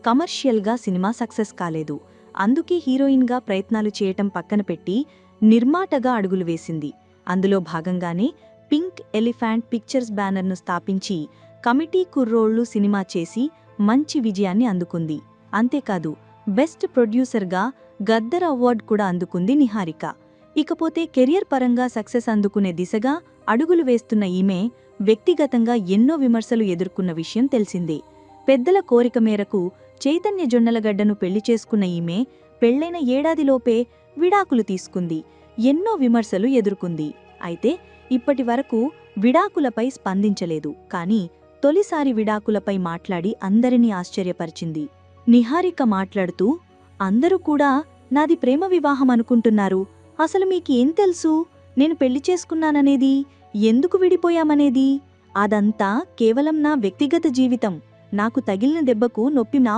కమర్షియల్గా cinema success కాలేదు. అందుకే హీరోయిన్గా ప్రయత్నాలు చేయటం పక్కన పెట్టి నిర్మాటగా అడుగులు వేసింది. అందులో భాగంగానే పింక్ ఎలిఫెంట్ పిక్చర్స్ బ్యానర్ను స్థాపించి కమిటీ కుర్రోళ్ళు సినిమా చేసి మంచి విజయాన్ని అందుకుంది. అంతేకాదు బెస్ట్ ప్రొడ్యూసర్గా గద్దర్ అవార్డు కూడా అందుకుంది నిహారిక. ఇకపోతే కెరియర్ పరంగా సక్సెస్ అందుకునే దిశగా అడుగులు వేస్తున్న ఈమె వ్యక్తిగతంగా ఎన్నో విమర్శలు ఎదుర్కొన్న విషయం తెలిసిందే. పెద్దల కోరిక మేరకు చైతన్య జొన్నలగడ్డను పెళ్లి చేసుకున్న ఈమె పెళ్లైన ఏడాదిలోపే విడాకులు తీసుకుంది. ఎన్నో విమర్శలు ఎదుర్కొంది. అయితే ఇప్పటి వరకు విడాకులపై స్పందించలేదు. కానీ తొలిసారి విడాకులపై మాట్లాడి అందరినీ ఆశ్చర్యపరిచింది. నిహారిక మాట్లాడుతూ, అందరూ కూడా నాది ప్రేమ వివాహం అనుకుంటున్నారు. అసలు మీకేం తెలుసు నేను పెళ్లి చేసుకున్నాననేది, ఎందుకు విడిపోయామనేది? అదంతా కేవలం నా వ్యక్తిగత జీవితం. నాకు తగిలిన దెబ్బకు నొప్పి నాకు